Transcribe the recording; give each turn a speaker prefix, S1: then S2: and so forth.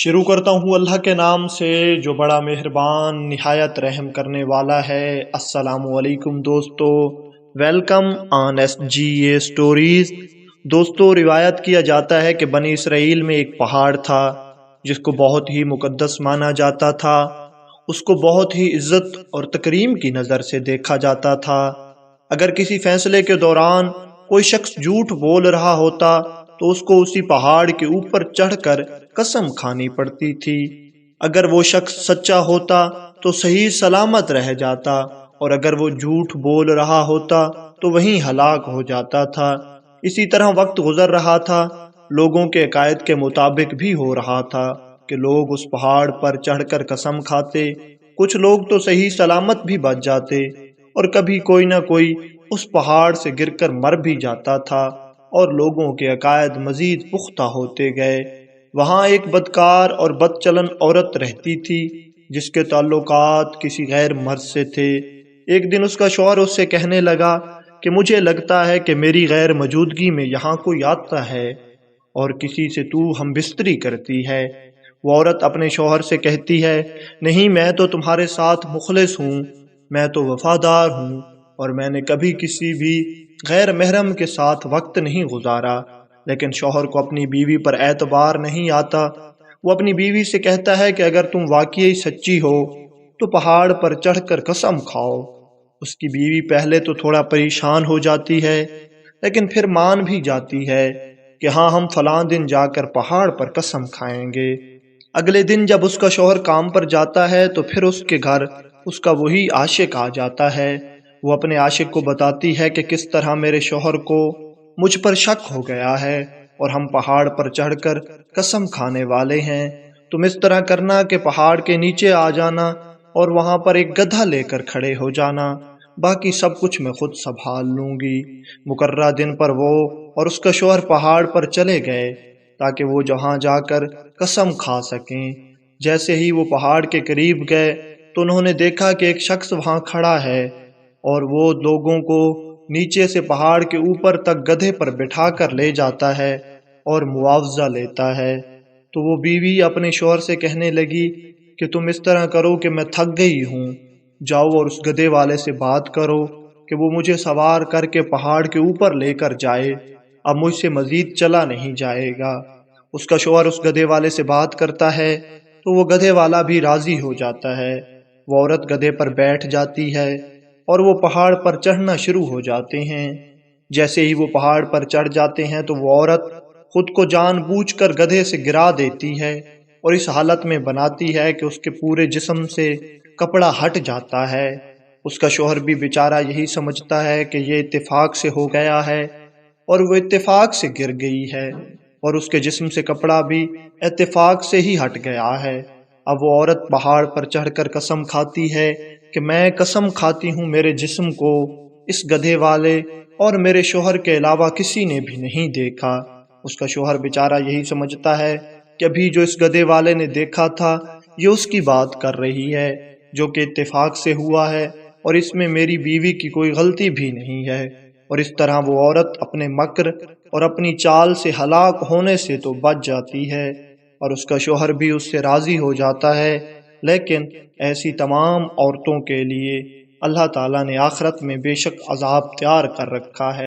S1: شروع کرتا ہوں اللہ کے نام سے جو بڑا مہربان نہایت رحم کرنے والا ہے۔ السلام علیکم دوستو، welcome on S G A stories. دوستو، روایت کیا جاتا ہے کہ بنی اسرائیل میں ایک پہاڑ تھا جس کو بہت ہی مقدس مانا جاتا تھا۔ اس کو بہت ہی عزت اور تکریم کی نظر سے دیکھا جاتا تھا۔ اگر کسی فیصلے کے دوران کوئی شخص جھوٹ بول رہا ہوتا تو اس کو اسی پہاڑ کے اوپر چڑھ کر قسم کھانی پڑتی تھی۔ اگر وہ شخص سچا ہوتا تو صحیح سلامت رہ جاتا، اور اگر وہ جھوٹ بول رہا ہوتا تو وہیں ہلاک ہو جاتا تھا۔ اسی طرح وقت گزر رہا تھا، لوگوں کے عقائد کے مطابق بھی ہو رہا تھا کہ لوگ اس پہاڑ پر چڑھ کر قسم کھاتے۔ کچھ لوگ تو صحیح سلامت بھی بچ جاتے، اور کبھی کوئی نہ کوئی اس پہاڑ سے گر کر مر بھی جاتا تھا، اور لوگوں کے عقائد مزید پختہ ہوتے گئے۔ وہاں ایک بدکار اور بد چلن عورت رہتی تھی جس کے تعلقات کسی غیر مرد سے تھے۔ ایک دن اس کا شوہر اس سے کہنے لگا کہ مجھے لگتا ہے کہ میری غیر موجودگی میں یہاں کوئی آتا ہے اور کسی سے تو ہم بستری کرتی ہے۔ وہ عورت اپنے شوہر سے کہتی ہے، نہیں، میں تو تمہارے ساتھ مخلص ہوں، میں تو وفادار ہوں، اور میں نے کبھی کسی بھی غیر محرم کے ساتھ وقت نہیں گزارا۔ لیکن شوہر کو اپنی بیوی پر اعتبار نہیں آتا۔ وہ اپنی بیوی سے کہتا ہے کہ اگر تم واقعی سچی ہو تو پہاڑ پر چڑھ کر قسم کھاؤ۔ اس کی بیوی پہلے تو تھوڑا پریشان ہو جاتی ہے، لیکن پھر مان بھی جاتی ہے کہ ہاں، ہم فلاں دن جا کر پہاڑ پر قسم کھائیں گے۔ اگلے دن جب اس کا شوہر کام پر جاتا ہے تو پھر اس کے گھر اس کا وہی عاشق آ جاتا ہے۔ وہ اپنے عاشق کو بتاتی ہے کہ کس طرح میرے شوہر کو مجھ پر شک ہو گیا ہے اور ہم پہاڑ پر چڑھ کر قسم کھانے والے ہیں۔ تم اس طرح کرنا کہ پہاڑ کے نیچے آ جانا اور وہاں پر ایک گدھا لے کر کھڑے ہو جانا، باقی سب کچھ میں خود سنبھال لوں گی۔ مقررہ دن پر وہ اور اس کا شوہر پہاڑ پر چلے گئے تاکہ وہ جہاں جا کر قسم کھا سکیں۔ جیسے ہی وہ پہاڑ کے قریب گئے تو انہوں نے دیکھا کہ ایک شخص وہاں کھڑا ہے، اور وہ لوگوں کو نیچے سے پہاڑ کے اوپر تک گدھے پر بٹھا کر لے جاتا ہے اور معاوضہ لیتا ہے۔ تو وہ بیوی اپنے شوہر سے کہنے لگی کہ تم اس طرح کرو کہ میں تھک گئی ہوں، جاؤ اور اس گدھے والے سے بات کرو کہ وہ مجھے سوار کر کے پہاڑ کے اوپر لے کر جائے، اب مجھ سے مزید چلا نہیں جائے گا۔ اس کا شوہر اس گدھے والے سے بات کرتا ہے تو وہ گدھے والا بھی راضی ہو جاتا ہے۔ وہ عورت گدھے پر بیٹھ جاتی ہے اور وہ پہاڑ پر چڑھنا شروع ہو جاتے ہیں۔ جیسے ہی وہ پہاڑ پر چڑھ جاتے ہیں تو وہ عورت خود کو جان بوجھ کر گدھے سے گرا دیتی ہے اور اس حالت میں بناتی ہے کہ اس کے پورے جسم سے کپڑا ہٹ جاتا ہے۔ اس کا شوہر بھی بیچارہ یہی سمجھتا ہے کہ یہ اتفاق سے ہو گیا ہے، اور وہ اتفاق سے گر گئی ہے، اور اس کے جسم سے کپڑا بھی اتفاق سے ہی ہٹ گیا ہے۔ اب وہ عورت پہاڑ پر چڑھ کر قسم کھاتی ہے کہ میں قسم کھاتی ہوں میرے جسم کو اس گدھے والے اور میرے شوہر کے علاوہ کسی نے بھی نہیں دیکھا۔ اس کا شوہر بیچارہ یہی سمجھتا ہے کہ ابھی جو اس گدھے والے نے دیکھا تھا یہ اس کی بات کر رہی ہے، جو کہ اتفاق سے ہوا ہے، اور اس میں میری بیوی کی کوئی غلطی بھی نہیں ہے۔ اور اس طرح وہ عورت اپنے مکر اور اپنی چال سے ہلاک ہونے سے تو بچ جاتی ہے، اور اس کا شوہر بھی اس سے راضی ہو جاتا ہے۔ لیکن ایسی تمام عورتوں کے لیے اللہ تعالیٰ نے آخرت میں بے شک عذاب تیار کر رکھا ہے۔